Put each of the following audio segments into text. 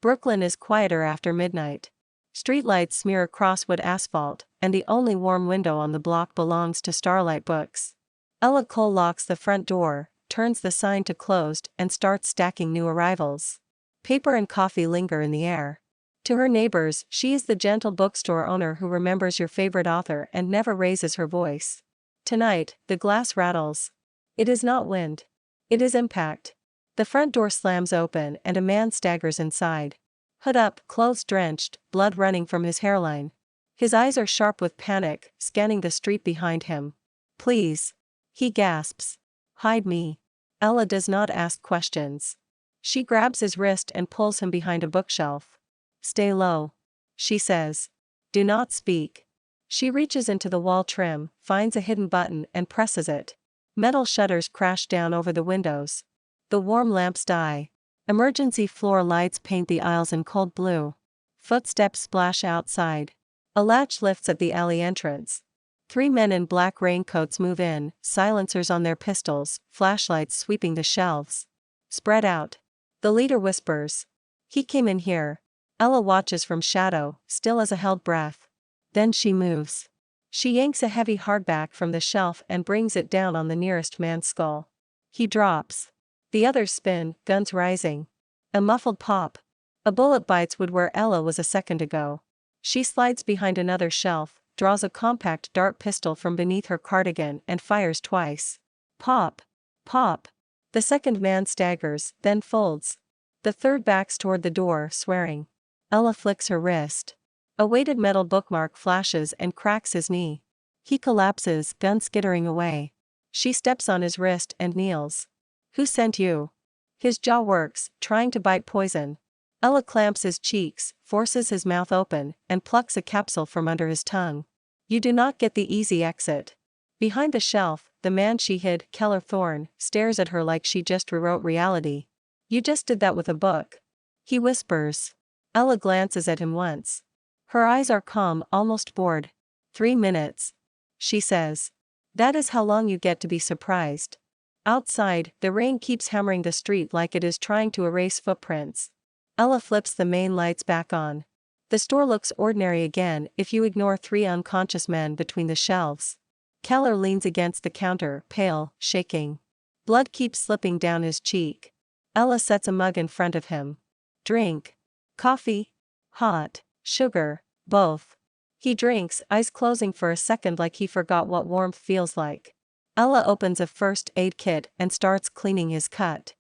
Brooklyn is quieter after midnight. Streetlights smear across wood asphalt, and the only warm window on the block belongs to Starlight Books. Ella Cole locks the front door, turns the sign to closed, and starts stacking new arrivals. Paper and coffee linger in the air. To her neighbors, she is the gentle bookstore owner who remembers your favorite author and never raises her voice. Tonight, the glass rattles. It is not wind. It is impact. The front door slams open and a man staggers inside. Hood up, clothes drenched, blood running from his hairline. His eyes are sharp with panic, scanning the street behind him. Please. He gasps. Hide me. Ella does not ask questions. She grabs his wrist and pulls him behind a bookshelf. Stay low. She says. Do not speak. She reaches into the wall trim, finds a hidden button and presses it. Metal shutters crash down over the windows. The warm lamps die. Emergency floor lights paint the aisles in cold blue. Footsteps splash outside. A latch lifts at the alley entrance. 3 men in black raincoats move in, silencers on their pistols, flashlights sweeping the shelves. Spread out. The leader whispers. He came in here. Ella watches from shadow, still as a held breath. Then she moves. She yanks a heavy hardback from the shelf and brings it down on the nearest man's skull. He drops. The others spin, guns rising. A muffled pop. A bullet bites wood where Ella was a second ago. She slides behind another shelf, draws a compact dart pistol from beneath her cardigan and fires twice. Pop. Pop. The second man staggers, then folds. The third backs toward the door, swearing. Ella flicks her wrist. A weighted metal bookmark flashes and cracks his knee. He collapses, gun skittering away. She steps on his wrist and kneels. Who sent you? His jaw works, trying to bite poison. Ella clamps his cheeks, forces his mouth open, and plucks a capsule from under his tongue. You do not get the easy exit. Behind the shelf, the man she hid, Keller Thorne, stares at her like she just rewrote reality. You just did that with a book. He whispers. Ella glances at him once. Her eyes are calm, almost bored. 3 minutes. She says. That is how long you get to be surprised. Outside, the rain keeps hammering the street like it is trying to erase footprints. Ella flips the main lights back on. The store looks ordinary again if you ignore 3 unconscious men between the shelves. Keller leans against the counter, pale, shaking. Blood keeps slipping down his cheek. Ella sets a mug in front of him. Drink. Coffee? Hot? Sugar? Both. He drinks, eyes closing for a second like he forgot what warmth feels like. Ella opens a first aid kit and starts cleaning his cut.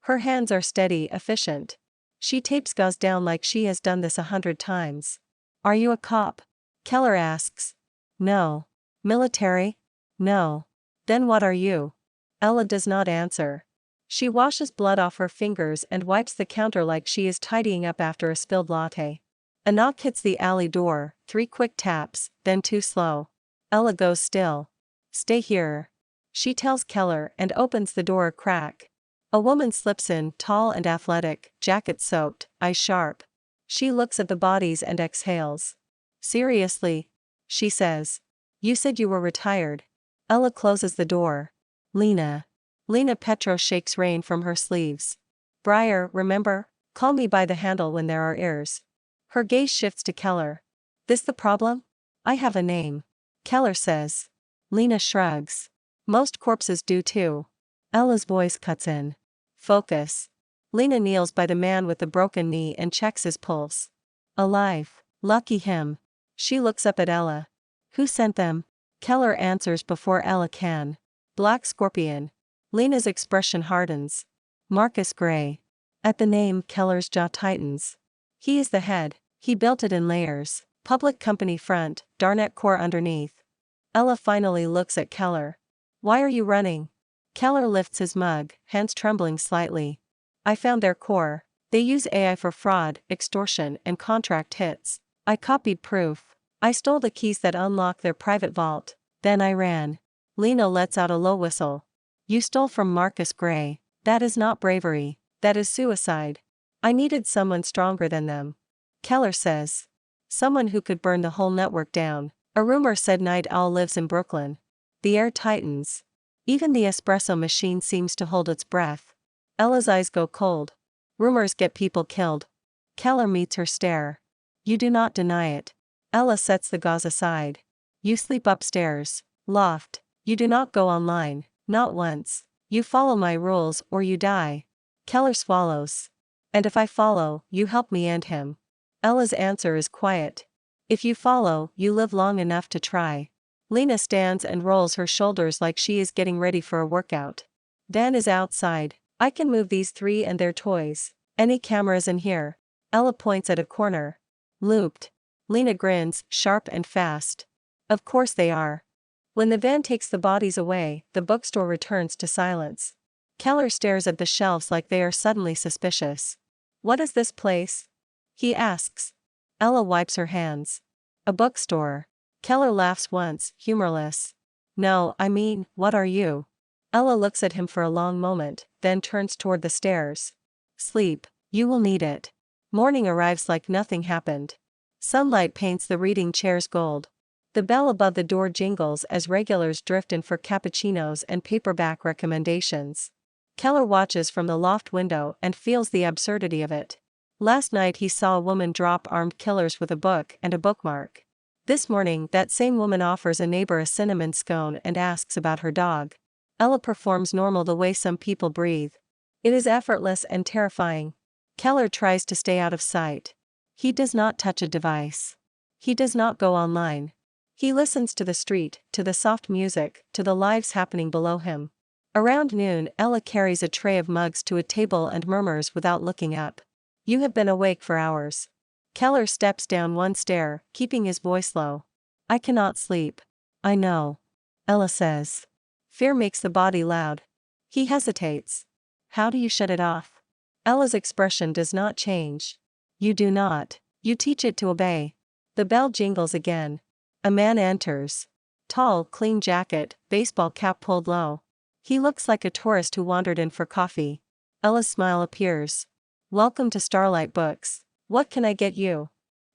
Her hands are steady, efficient. She tapes gauze down like she has done this 100 times. Are you a cop? Keller asks. No. Military? No. Then what are you? Ella does not answer. She washes blood off her fingers and wipes the counter like she is tidying up after a spilled latte. A knock hits the alley door, 3 quick taps, then 2 slow. Ella goes still. Stay here. She tells Keller and opens the door a crack. A woman slips in, tall and athletic, jacket soaked, eyes sharp. She looks at the bodies and exhales. Seriously? She says. You said you were retired. Ella closes the door. Lena. Lena Petro shakes rain from her sleeves. Briar, remember? Call me by the handle when there are ears. Her gaze shifts to Keller. This the problem? I have a name. Keller says. Lena shrugs. Most corpses do too. Ella's voice cuts in. Focus. Lena kneels by the man with the broken knee and checks his pulse. Alive. Lucky him. She looks up at Ella. Who sent them? Keller answers before Ella can. Black Scorpion. Lena's expression hardens. Marcus Gray. At the name, Keller's jaw tightens. He is the head. He built it in layers. Public company front, Darnet core underneath. Ella finally looks at Keller. Why are you running? Keller lifts his mug, hands trembling slightly. I found their core. They use AI for fraud, extortion, and contract hits. I copied proof. I stole the keys that unlock their private vault. Then I ran. Lena lets out a low whistle. You stole from Marcus Gray. That is not bravery. That is suicide. I needed someone stronger than them. Keller says. Someone who could burn the whole network down. A rumor said Night Owl lives in Brooklyn. The air tightens. Even the espresso machine seems to hold its breath. Ella's eyes go cold. Rumors get people killed. Keller meets her stare. You do not deny it. Ella sets the gauze aside. You sleep upstairs. Loft. You do not go online, not once. You follow my rules or you die. Keller swallows. And if I follow, you help me end him. Ella's answer is quiet. If you follow, you live long enough to try. Lena stands and rolls her shoulders like she is getting ready for a workout. Dan is outside. I can move these three and their toys. Any cameras in here? Ella points at a corner. Looped. Lena grins, sharp and fast. Of course they are. When the van takes the bodies away, the bookstore returns to silence. Keller stares at the shelves like they are suddenly suspicious. What is this place? He asks. Ella wipes her hands. A bookstore. Keller laughs once, humorless. No, I mean, what are you? Ella looks at him for a long moment, then turns toward the stairs. Sleep. You will need it. Morning arrives like nothing happened. Sunlight paints the reading chairs gold. The bell above the door jingles as regulars drift in for cappuccinos and paperback recommendations. Keller watches from the loft window and feels the absurdity of it. Last night he saw a woman drop armed killers with a book and a bookmark. This morning that same woman offers a neighbor a cinnamon scone and asks about her dog. Ella performs normal the way some people breathe. It is effortless and terrifying. Keller tries to stay out of sight. He does not touch a device. He does not go online. He listens to the street, to the soft music, to the lives happening below him. Around noon, Ella carries a tray of mugs to a table and murmurs without looking up. You have been awake for hours. Keller steps down one stair, keeping his voice low. I cannot sleep. I know. Ella says. Fear makes the body loud. He hesitates. How do you shut it off? Ella's expression does not change. You do not. You teach it to obey. The bell jingles again. A man enters. Tall, clean jacket, baseball cap pulled low. He looks like a tourist who wandered in for coffee. Ella's smile appears. Welcome to Starlight Books. What can I get you?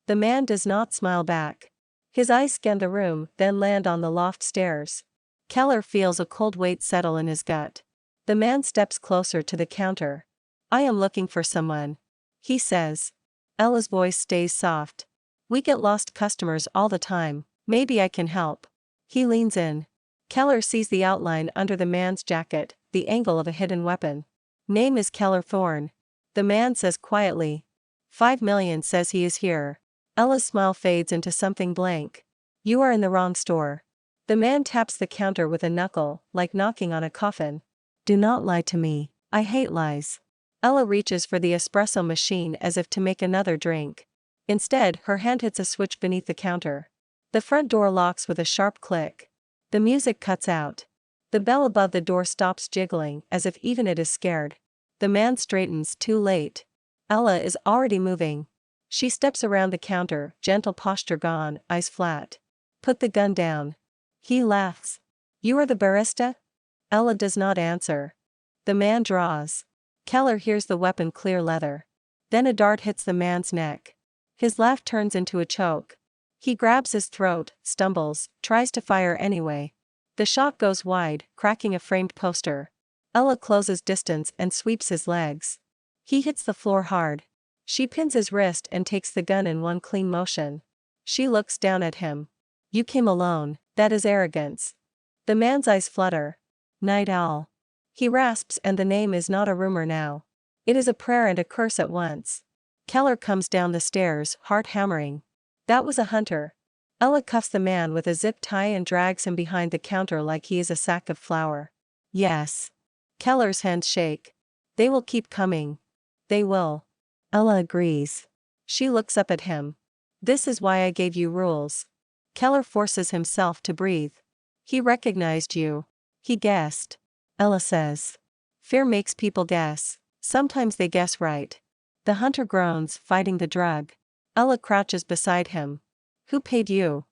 The man does not smile back. His eyes scan the room, then land on the loft stairs. Keller feels a cold weight settle in his gut. The man steps closer to the counter. I am looking for someone. He says. Ella's voice stays soft. We get lost customers all the time. Maybe I can help. He leans in. Keller sees the outline under the man's jacket, the angle of a hidden weapon. Name is Keller Thorne. The man says quietly. 5 million says he is here. Ella's smile fades into something blank. You are in the wrong store. The man taps the counter with a knuckle, like knocking on a coffin. Do not lie to me. I hate lies. Ella reaches for the espresso machine as if to make another drink. Instead, her hand hits a switch beneath the counter. The front door locks with a sharp click. The music cuts out. The bell above the door stops jiggling as if even it is scared. The man straightens, too late. Ella is already moving. She steps around the counter, gentle posture gone, eyes flat. Put the gun down. He laughs. You are the barista? Ella does not answer. The man draws. Keller hears the weapon clear leather. Then a dart hits the man's neck. His laugh turns into a choke. He grabs his throat, stumbles, tries to fire anyway. The shot goes wide, cracking a framed poster. Ella closes distance and sweeps his legs. He hits the floor hard. She pins his wrist and takes the gun in one clean motion. She looks down at him. You came alone, that is arrogance. The man's eyes flutter. Night owl. He rasps, and the name is not a rumor now. It is a prayer and a curse at once. Keller comes down the stairs, heart hammering. That was a hunter. Ella cuffs the man with a zip tie and drags him behind the counter like he is a sack of flour. Yes. Keller's hands shake. They will keep coming. They will. Ella agrees. She looks up at him. This is why I gave you rules. Keller forces himself to breathe. He recognized you. He guessed. Ella says. Fear makes people guess. Sometimes they guess right. The hunter groans, fighting the drug. Ella crouches beside him. Who paid you?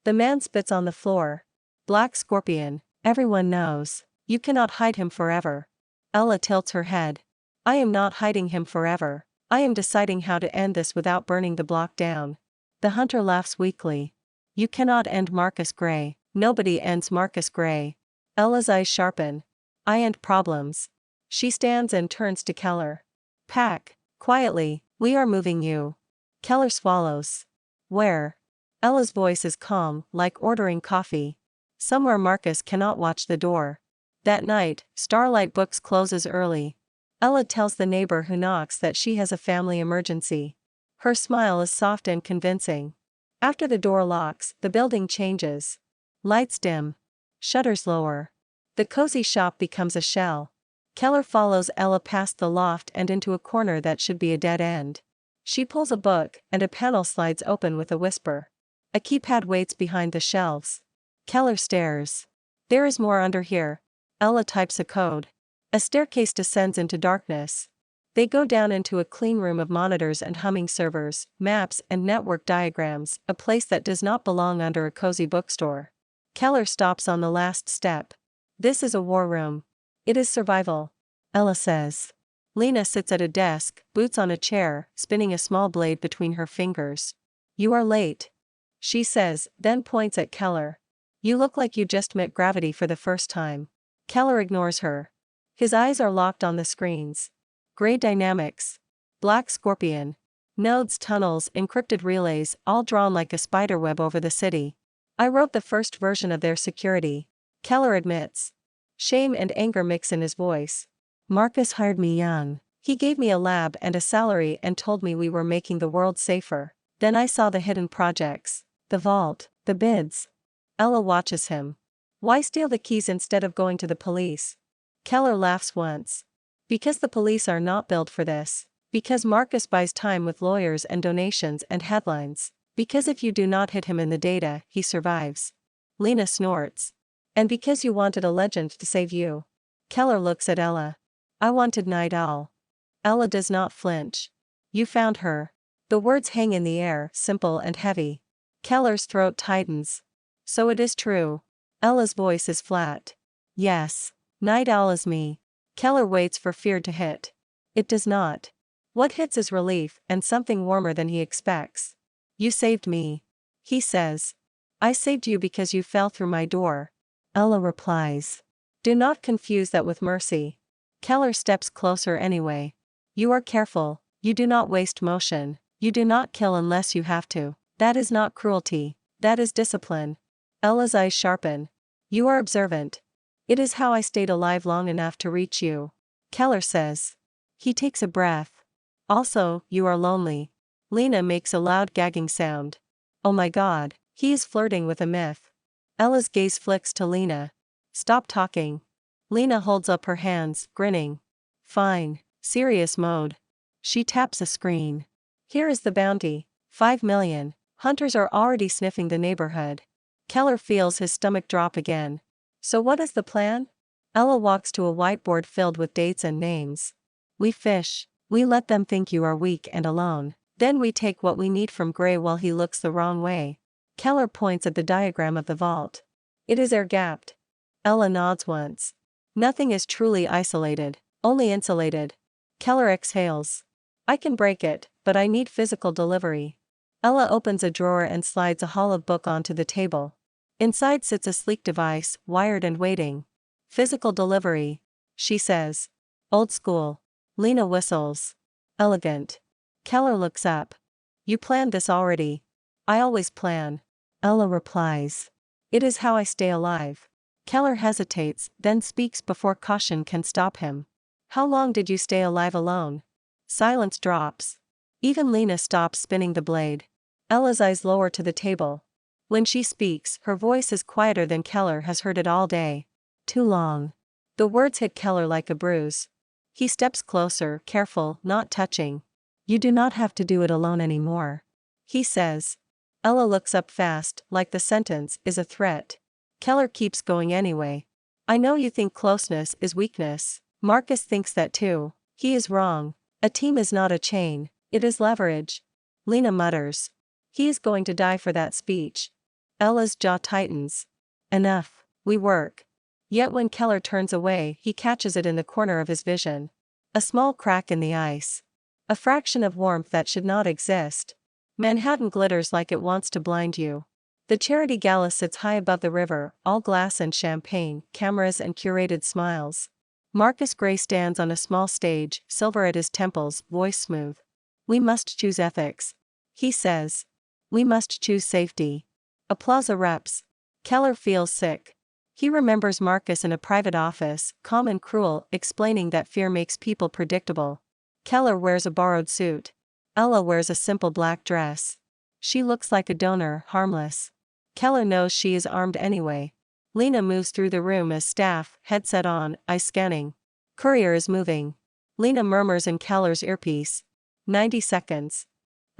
The man spits on the floor. Black scorpion, everyone knows. You cannot hide him forever. Ella tilts her head. I am not hiding him forever. I am deciding how to end this without burning the block down. The hunter laughs weakly. You cannot end Marcus Gray. Nobody ends Marcus Gray. Ella's eyes sharpen. I end problems. She stands and turns to Keller. Pack. Quietly, We are moving you. Keller swallows. Where? Ella's voice is calm, like ordering coffee. Somewhere Marcus cannot watch the door. That night, Starlight Books closes early. Ella tells the neighbor who knocks that she has a family emergency. Her smile is soft and convincing. After the door locks, the building changes. Lights dim. Shutters lower. The cozy shop becomes a shell. Keller follows Ella past the loft and into a corner that should be a dead end. She pulls a book, and a panel slides open with a whisper. A keypad waits behind the shelves. Keller stares. There is more under here. Ella types a code. A staircase descends into darkness. They go down into a clean room of monitors and humming servers, maps and network diagrams, a place that does not belong under a cozy bookstore. Keller stops on the last step. This is a war room. It is survival. Ella says. Lena sits at a desk, boots on a chair, spinning a small blade between her fingers. You are late. She says, then points at Keller. You look like you just met gravity for the first time. Keller ignores her. His eyes are locked on the screens. Gray dynamics. Black scorpion. Nodes, tunnels, encrypted relays, all drawn like a spiderweb over the city. I wrote the first version of their security. Keller admits. Shame and anger mix in his voice. Marcus hired me young. He gave me a lab and a salary and told me we were making the world safer. Then I saw the hidden projects. The vault. The bids. Ella watches him. Why steal the keys instead of going to the police? Keller laughs once. Because the police are not built for this. Because Marcus buys time with lawyers and donations and headlines. Because if you do not hit him in the data, he survives. Lena snorts. And because you wanted a legend to save you. Keller looks at Ella. I wanted Night Owl. Ella does not flinch. You found her. The words hang in the air, simple and heavy. Keller's throat tightens. So it is true. Ella's voice is flat. Yes. Night Owl is me. Keller waits for fear to hit. It does not. What hits is relief, and something warmer than he expects. You saved me. He says. I saved you because you fell through my door. Ella replies. Do not confuse that with mercy. Keller steps closer anyway. You are careful, you do not waste motion, you do not kill unless you have to. That is not cruelty, that is discipline. Ella's eyes sharpen. You are observant. It is how I stayed alive long enough to reach you. Keller says. He takes a breath. Also, you are lonely. Lena makes a loud gagging sound. Oh my God, he is flirting with a myth. Ella's gaze flicks to Lena. Stop talking. Lena holds up her hands, grinning. Fine. Serious mode. She taps a screen. Here is the bounty. 5 million. Hunters are already sniffing the neighborhood. Keller feels his stomach drop again. So what is the plan? Ella walks to a whiteboard filled with dates and names. We fish. We let them think you are weak and alone. Then we take what we need from Gray while he looks the wrong way. Keller points at the diagram of the vault. It is air-gapped. Ella nods once. Nothing is truly isolated, only insulated. Keller exhales. I can break it, but I need physical delivery. Ella opens a drawer and slides a hollow book onto the table. Inside sits a sleek device, wired and waiting. Physical delivery, she says. Old school. Lena whistles. Elegant. Keller looks up. You planned this already. I always plan. Ella replies. It is how I stay alive. Keller hesitates, then speaks before caution can stop him. How long did you stay alive alone? Silence drops. Even Lena stops spinning the blade. Ella's eyes lower to the table. When she speaks, her voice is quieter than Keller has heard it all day. Too long. The words hit Keller like a bruise. He steps closer, careful, not touching. You do not have to do it alone anymore. He says. Ella looks up fast, like the sentence is a threat. Keller keeps going anyway. I know you think closeness is weakness. Marcus thinks that too. He is wrong. A team is not a chain, it is leverage. Lena mutters. He is going to die for that speech. Ella's jaw tightens. Enough, we work. Yet when Keller turns away, he catches it in the corner of his vision. A small crack in the ice. A fraction of warmth that should not exist. Manhattan glitters like it wants to blind you. The charity gala sits high above the river, all glass and champagne, cameras and curated smiles. Marcus Gray stands on a small stage, silver at his temples, voice smooth. We must choose ethics. He says. We must choose safety. Applause erupts. Keller feels sick. He remembers Marcus in a private office, calm and cruel, explaining that fear makes people predictable. Keller wears a borrowed suit. Ella wears a simple black dress. She looks like a donor, harmless. Keller knows she is armed anyway. Lena moves through the room as staff, headset on, eye scanning. Courier is moving. Lena murmurs in Keller's earpiece. 90 seconds.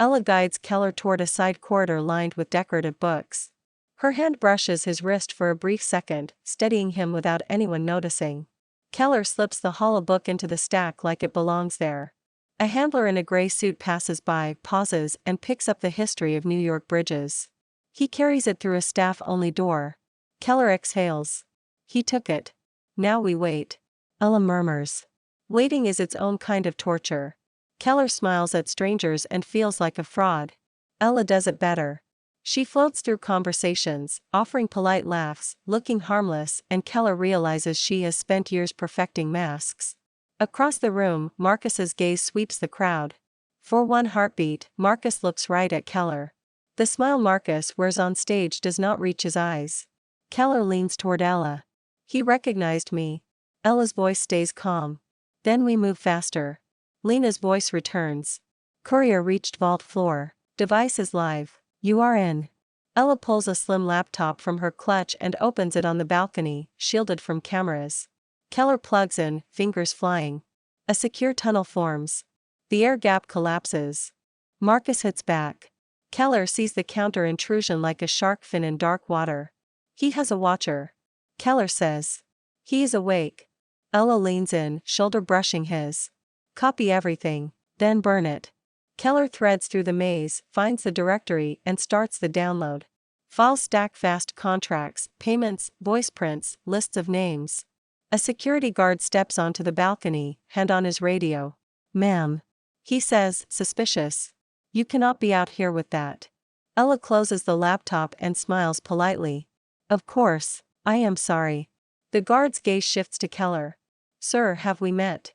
Ella guides Keller toward a side corridor lined with decorative books. Her hand brushes his wrist for a brief second, steadying him without anyone noticing. Keller slips the hollow book into the stack like it belongs there. A handler in a gray suit passes by, pauses, and picks up the history of New York bridges. He carries it through a staff-only door. Keller exhales. He took it. Now we wait. Ella murmurs. Waiting is its own kind of torture. Keller smiles at strangers and feels like a fraud. Ella does it better. She floats through conversations, offering polite laughs, looking harmless, and Keller realizes she has spent years perfecting masks. Across the room, Marcus's gaze sweeps the crowd. For one heartbeat, Marcus looks right at Keller. The smile Marcus wears on stage does not reach his eyes. Keller leans toward Ella. He recognized me. Ella's voice stays calm. Then we move faster. Lena's voice returns. Courier reached vault floor. Device is live. You are in. Ella pulls a slim laptop from her clutch and opens it on the balcony, shielded from cameras. Keller plugs in, fingers flying. A secure tunnel forms. The air gap collapses. Marcus hits back. Keller sees the counter intrusion like a shark fin in dark water. He has a watcher. Keller says. He is awake. Ella leans in, shoulder brushing his. Copy everything, then burn it. Keller threads through the maze, finds the directory, and starts the download. Files stack fast: contracts, payments, voice prints, lists of names. A security guard steps onto the balcony, hand on his radio. Ma'am. He says, suspicious. You cannot be out here with that. Ella closes the laptop and smiles politely. Of course, I am sorry. The guard's gaze shifts to Keller. Sir, have we met?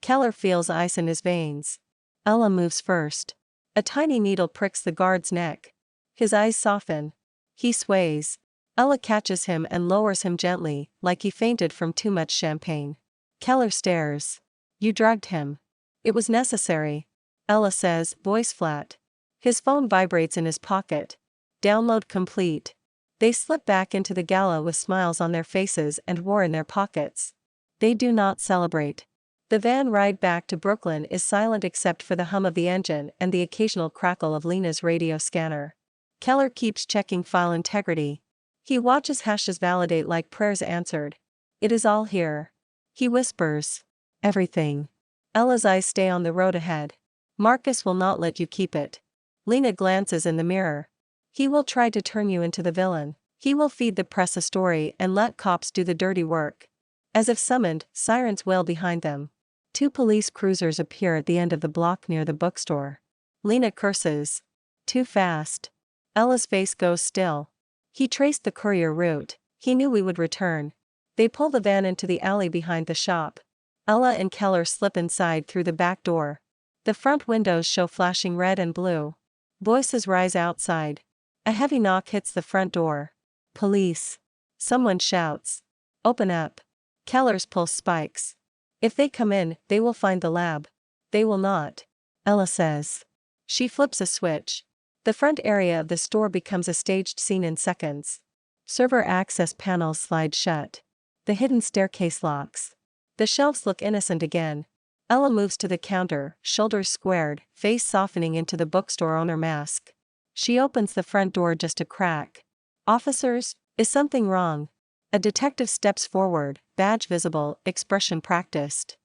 Keller feels ice in his veins. Ella moves first. A tiny needle pricks the guard's neck. His eyes soften. He sways. Ella catches him and lowers him gently, like he fainted from too much champagne. Keller stares. You drugged him. It was necessary. Ella says, voice flat. His phone vibrates in his pocket. Download complete. They slip back into the gala with smiles on their faces and war in their pockets. They do not celebrate. The van ride back to Brooklyn is silent except for the hum of the engine and the occasional crackle of Lena's radio scanner. Keller keeps checking file integrity. He watches hashes validate like prayers answered. It is all here. He whispers. Everything. Ella's eyes stay on the road ahead. Marcus will not let you keep it. Lena glances in the mirror. He will try to turn you into the villain. He will feed the press a story and let cops do the dirty work. As if summoned, sirens wail behind them. 2 police cruisers appear at the end of the block near the bookstore. Lena curses. Too fast. Ella's face goes still. He traced the courier route. He knew we would return. They pull the van into the alley behind the shop. Ella and Keller slip inside through the back door. The front windows show flashing red and blue. Voices rise outside. A heavy knock hits the front door. Police. Someone shouts. Open up. Keller's pulse spikes. If they come in, they will find the lab. They will not. Ella says. She flips a switch. The front area of the store becomes a staged scene in seconds. Server access panels slide shut. The hidden staircase locks. The shelves look innocent again. Ella moves to the counter, shoulders squared, face softening into the bookstore owner mask. She opens the front door just a crack. Officers, is something wrong? A detective steps forward, badge visible, expression practiced.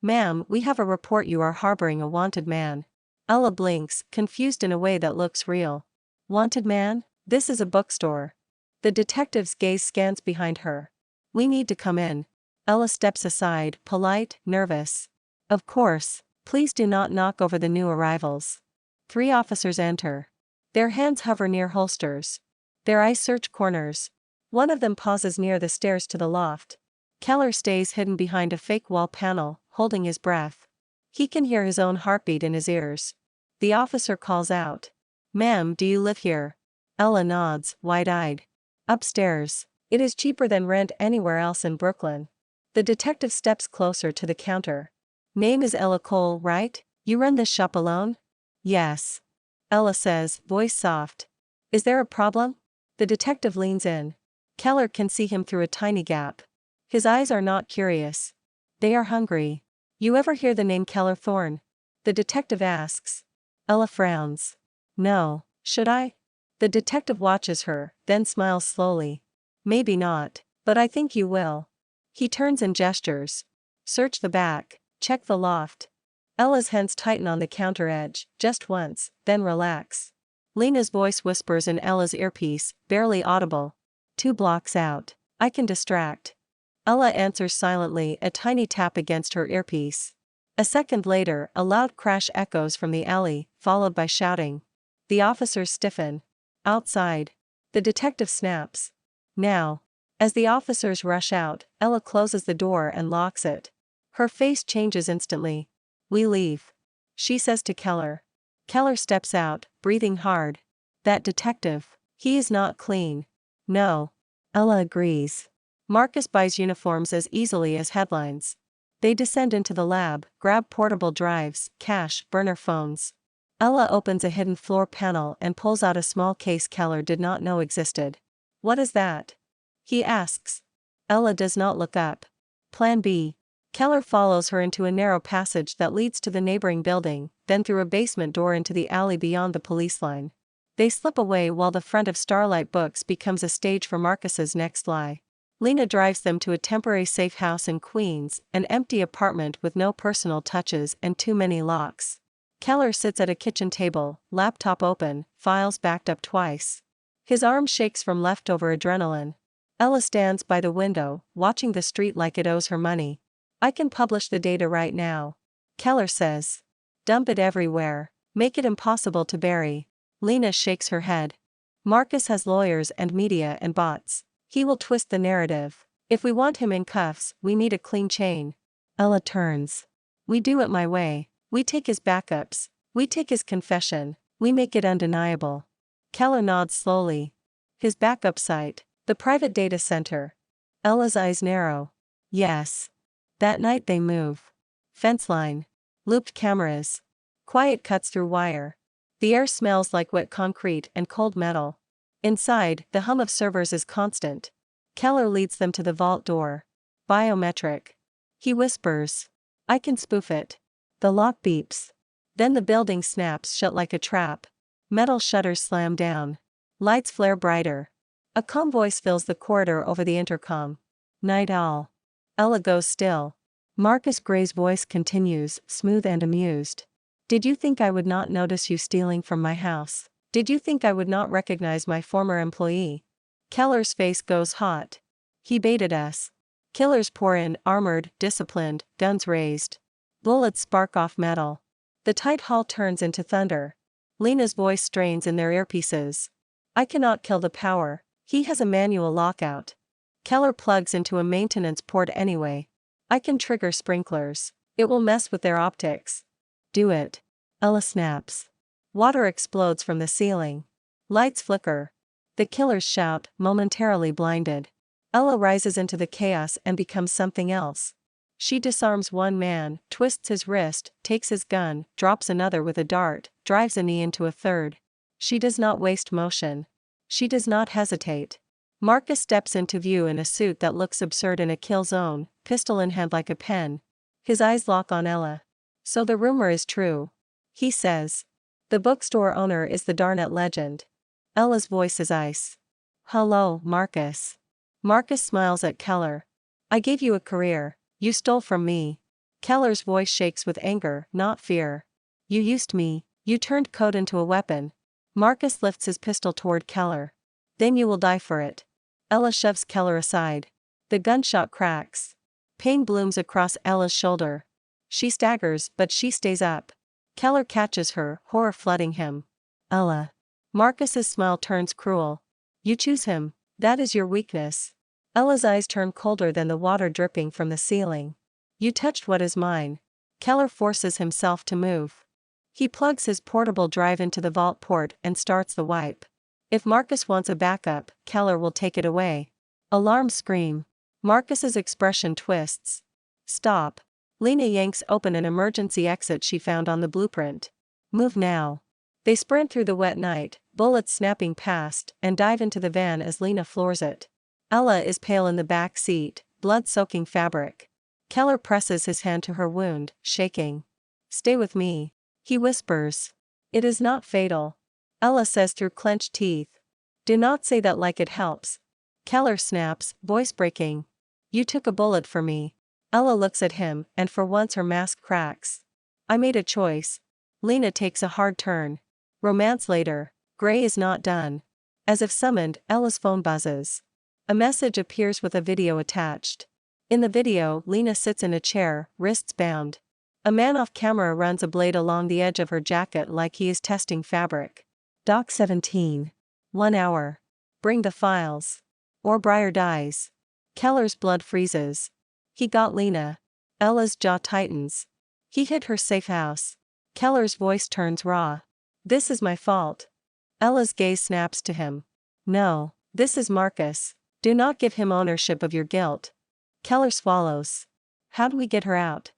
Ma'am, we have a report you are harboring a wanted man. Ella blinks, confused in a way that looks real. Wanted man? This is a bookstore. The detective's gaze scans behind her. We need to come in. Ella steps aside, polite, nervous. Of course, please do not knock over the new arrivals. 3 officers enter. Their hands hover near holsters. Their eyes search corners. One of them pauses near the stairs to the loft. Keller stays hidden behind a fake wall panel, holding his breath. He can hear his own heartbeat in his ears. The officer calls out. Ma'am, do you live here? Ella nods, wide-eyed. Upstairs. It is cheaper than rent anywhere else in Brooklyn. The detective steps closer to the counter. Name is Ella Cole, right? You run this shop alone? Yes. Ella says, voice soft. Is there a problem? The detective leans in. Keller can see him through a tiny gap. His eyes are not curious. They are hungry. You ever hear the name Keller Thorne? The detective asks. Ella frowns. No, should I? The detective watches her, then smiles slowly. Maybe not, but I think you will. He turns and gestures. Search the back, check the loft. Ella's hands tighten on the counter edge, just once, then relax. Lena's voice whispers in Ella's earpiece, barely audible. 2 blocks out. I can distract. Ella answers silently, a tiny tap against her earpiece. A second later, a loud crash echoes from the alley, followed by shouting. The officers stiffen. Outside. The detective snaps. Now. As the officers rush out, Ella closes the door and locks it. Her face changes instantly. We leave. She says to Keller. Keller steps out, breathing hard. That detective. He is not clean. No. Ella agrees. Marcus buys uniforms as easily as headlines. They descend into the lab, grab portable drives, cash, burner phones. Ella opens a hidden floor panel and pulls out a small case Keller did not know existed. What is that? He asks. Ella does not look up. Plan B. Keller follows her into a narrow passage that leads to the neighboring building, then through a basement door into the alley beyond the police line. They slip away while the front of Starlight Books becomes a stage for Marcus's next lie. Lena drives them to a temporary safe house in Queens, an empty apartment with no personal touches and too many locks. Keller sits at a kitchen table, laptop open, files backed up twice. His arm shakes from leftover adrenaline. Ella stands by the window, watching the street like it owes her money. I can publish the data right now. Keller says. Dump it everywhere. Make it impossible to bury. Lena shakes her head. Marcus has lawyers and media and bots. He will twist the narrative. If we want him in cuffs, we need a clean chain. Ella turns. We do it my way. We take his backups. We take his confession. We make it undeniable. Keller nods slowly. His backup site. The private data center. Ella's eyes narrow. Yes. That night they move. Fence line. Looped cameras. Quiet cuts through wire. The air smells like wet concrete and cold metal. Inside, the hum of servers is constant. Keller leads them to the vault door. Biometric. He whispers. I can spoof it. The lock beeps. Then the building snaps shut like a trap. Metal shutters slam down. Lights flare brighter. A calm voice fills the corridor over the intercom. Night all. Ella goes still. Marcus Gray's voice continues, smooth and amused. Did you think I would not notice you stealing from my house? Did you think I would not recognize my former employee? Keller's face goes hot. He baited us. Killers pour in, armored, disciplined, guns raised. Bullets spark off metal. The tight hall turns into thunder. Lena's voice strains in their earpieces. I cannot kill the power. He has a manual lockout. Keller plugs into a maintenance port anyway. I can trigger sprinklers. It will mess with their optics. Do it. Ella snaps. Water explodes from the ceiling. Lights flicker. The killers shout, momentarily blinded. Ella rises into the chaos and becomes something else. She disarms one man, twists his wrist, takes his gun, drops another with a dart, drives a knee into a third. She does not waste motion. She does not hesitate. Marcus steps into view in a suit that looks absurd in a kill zone, pistol in hand like a pen. His eyes lock on Ella. So the rumor is true. He says. The bookstore owner is the Darnet legend. Ella's voice is ice. Hello, Marcus. Marcus smiles at Keller. I gave you a career. You stole from me. Keller's voice shakes with anger, not fear. You used me. You turned code into a weapon. Marcus lifts his pistol toward Keller. Then you will die for it. Ella shoves Keller aside. The gunshot cracks. Pain blooms across Ella's shoulder. She staggers, but she stays up. Keller catches her, horror flooding him. Ella. Marcus's smile turns cruel. You choose him. That is your weakness. Ella's eyes turn colder than the water dripping from the ceiling. You touched what is mine. Keller forces himself to move. He plugs his portable drive into the vault port and starts the wipe. If Marcus wants a backup, Keller will take it away. Alarm scream. Marcus's expression twists. Stop. Lena yanks open an emergency exit she found on the blueprint. Move now. They sprint through the wet night, bullets snapping past, and dive into the van as Lena floors it. Ella is pale in the back seat, blood-soaking fabric. Keller presses his hand to her wound, shaking. Stay with me. He whispers. It is not fatal. Ella says through clenched teeth. Do not say that like it helps. Keller snaps, voice breaking. You took a bullet for me. Ella looks at him, and for once her mask cracks. I made a choice. Lena takes a hard turn. Romance later. Gray is not done. As if summoned, Ella's phone buzzes. A message appears with a video attached. In the video, Lena sits in a chair, wrists bound. A man off camera runs a blade along the edge of her jacket like he is testing fabric. Doc 17. 1 hour. Bring the files. Or Briar dies. Keller's blood freezes. He got Lena. Ella's jaw tightens. He hit her safe house. Keller's voice turns raw. This is my fault. Ella's gaze snaps to him. No, this is Marcus. Do not give him ownership of your guilt. Keller swallows. How do we get her out?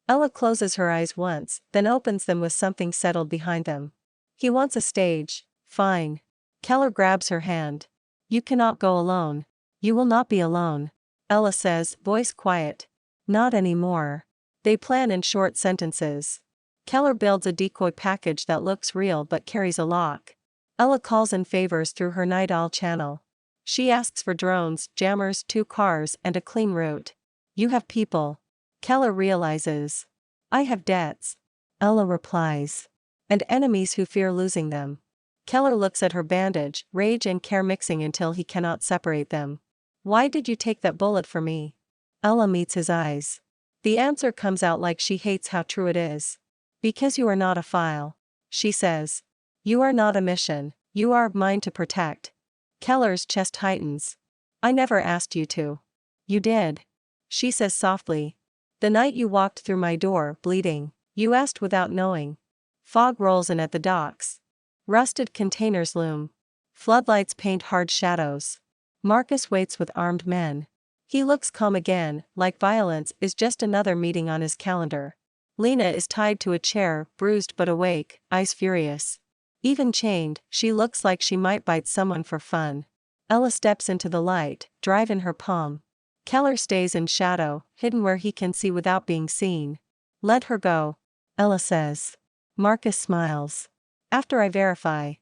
Ella closes her eyes once, then opens them with something settled behind them. He wants a stage. Fine. Keller grabs her hand. You cannot go alone. You will not be alone. Ella says, voice quiet. Not anymore. They plan in short sentences. Keller builds a decoy package that looks real but carries a lock. Ella calls in favors through her night owl channel. She asks for drones, jammers, 2 cars, and a clean route. You have people. Keller realizes. I have debts. Ella replies. And enemies who fear losing them. Keller looks at her bandage, rage and care mixing until he cannot separate them. Why did you take that bullet for me? Ella meets his eyes. The answer comes out like she hates how true it is. Because you are not a file. She says. You are not a mission, you are mine to protect. Keller's chest tightens. I never asked you to. You did. She says softly. The night you walked through my door, bleeding, you asked without knowing. Fog rolls in at the docks. Rusted containers loom. Floodlights paint hard shadows. Marcus waits with armed men. He looks calm again, like violence is just another meeting on his calendar. Lena is tied to a chair, bruised but awake, eyes furious. Even chained, she looks like she might bite someone for fun. Ella steps into the light, drive in her palm. Keller stays in shadow, hidden where he can see without being seen. Let her go. Ella says. Marcus smiles. After I verify.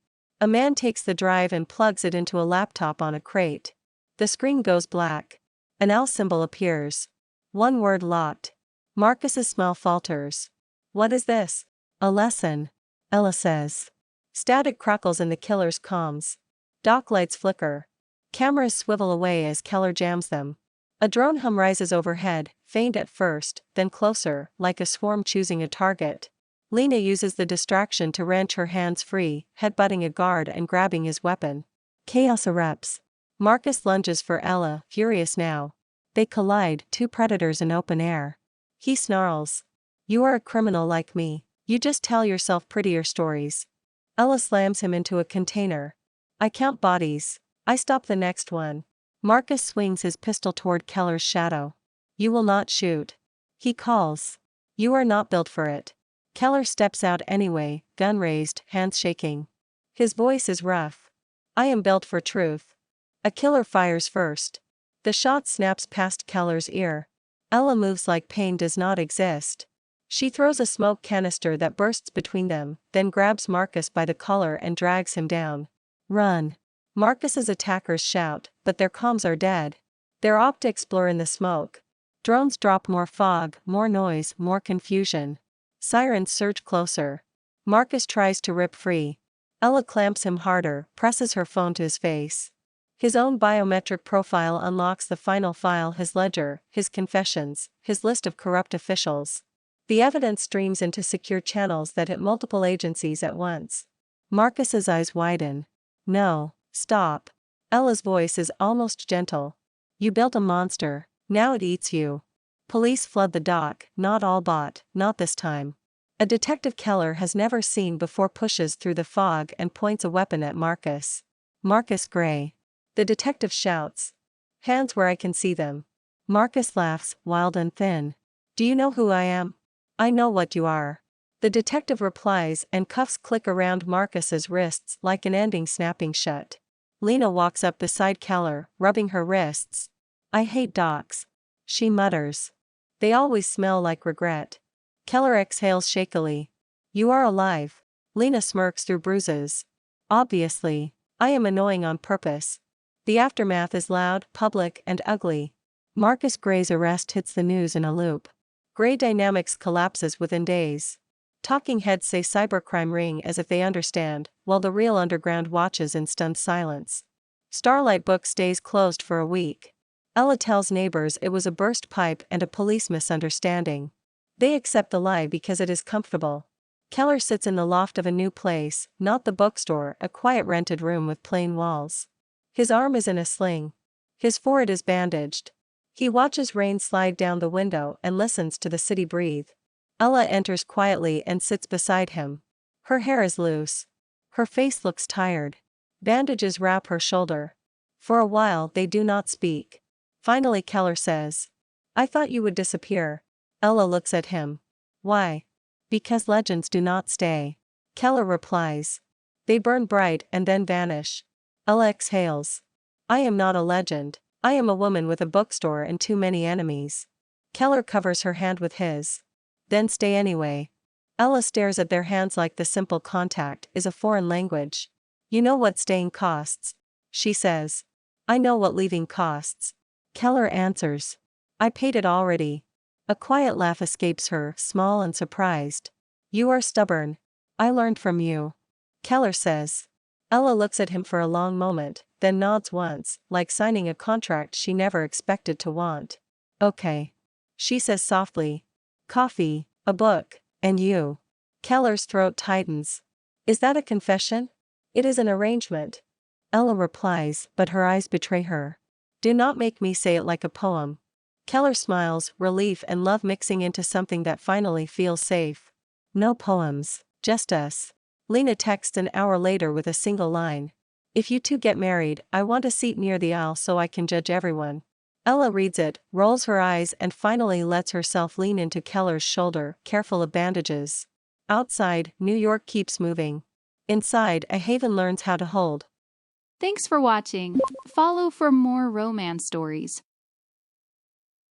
A man takes the drive and plugs it into a laptop on a crate. The screen goes black. An L symbol appears. One word locked. Marcus's smile falters. What is this? A lesson. Ella says. Static crackles in the killer's comms. Dock lights flicker. Cameras swivel away as Keller jams them. A drone hum rises overhead, faint at first, then closer, like a swarm choosing a target. Lena uses the distraction to wrench her hands free, headbutting a guard and grabbing his weapon. Chaos erupts. Marcus lunges for Ella, furious now. They collide, 2 predators in open air. He snarls. You are a criminal like me, you just tell yourself prettier stories. Ella slams him into a container. I count bodies. I stop the next one. Marcus swings his pistol toward Keller's shadow. You will not shoot. He calls. You are not built for it. Keller steps out anyway, gun raised, hands shaking. His voice is rough. I am built for truth. A killer fires first. The shot snaps past Keller's ear. Ella moves like pain does not exist. She throws a smoke canister that bursts between them, then grabs Marcus by the collar and drags him down. Run. Marcus's attackers shout, but their comms are dead. Their optics blur in the smoke. Drones drop, more fog, more noise, more confusion. Sirens surge closer. Marcus tries to rip free. Ella clamps him harder, presses her phone to his face. His own biometric profile unlocks the final file: his ledger, his confessions, his list of corrupt officials. The evidence streams into secure channels that hit multiple agencies at once. Marcus's eyes widen. No, stop. Ella's voice is almost gentle. You built a monster, now it eats you. Police flood the dock, not all bought, not this time. A detective Keller has never seen before pushes through the fog and points a weapon at Marcus. Marcus Gray. The detective shouts. Hands where I can see them. Marcus laughs, wild and thin. Do you know who I am? I know what you are. The detective replies, and cuffs click around Marcus's wrists like an ending snapping shut. Lena walks up beside Keller, rubbing her wrists. I hate docs. She mutters. They always smell like regret. Keller exhales shakily. You are alive. Lena smirks through bruises. Obviously, I am annoying on purpose. The aftermath is loud, public, and ugly. Marcus Gray's arrest hits the news in a loop. Gray Dynamics collapses within days. Talking heads say cybercrime ring as if they understand, while the real underground watches in stunned silence. Starlight Book stays closed for a week. Ella tells neighbors it was a burst pipe and a police misunderstanding. They accept the lie because it is comfortable. Keller sits in the loft of a new place, not the bookstore, a quiet rented room with plain walls. His arm is in a sling. His forehead is bandaged. He watches rain slide down the window and listens to the city breathe. Ella enters quietly and sits beside him. Her hair is loose. Her face looks tired. Bandages wrap her shoulder. For a while they do not speak. Finally Keller says, I thought you would disappear. Ella looks at him. Why? Because legends do not stay. Keller replies. They burn bright and then vanish. Ella exhales. I am not a legend. I am a woman with a bookstore and too many enemies. Keller covers her hand with his. Then stay anyway. Ella stares at their hands like the simple contact is a foreign language. You know what staying costs, she says. I know what leaving costs. Keller answers. I paid it already. A quiet laugh escapes her, small and surprised. You are stubborn. I learned from you. Keller says. Ella looks at him for a long moment, then nods once, like signing a contract she never expected to want. Okay. She says softly. Coffee, a book, and you. Keller's throat tightens. Is that a confession? It is an arrangement. Ella replies, but her eyes betray her. Do not make me say it like a poem. Keller smiles, relief and love mixing into something that finally feels safe. No poems, just us. Lena texts an hour later with a single line. If you two get married, I want a seat near the aisle so I can judge everyone. Ella reads it, rolls her eyes and finally lets herself lean into Keller's shoulder, careful of bandages. Outside, New York keeps moving. Inside, a haven learns how to hold. Thanks for watching. Follow for more romance stories.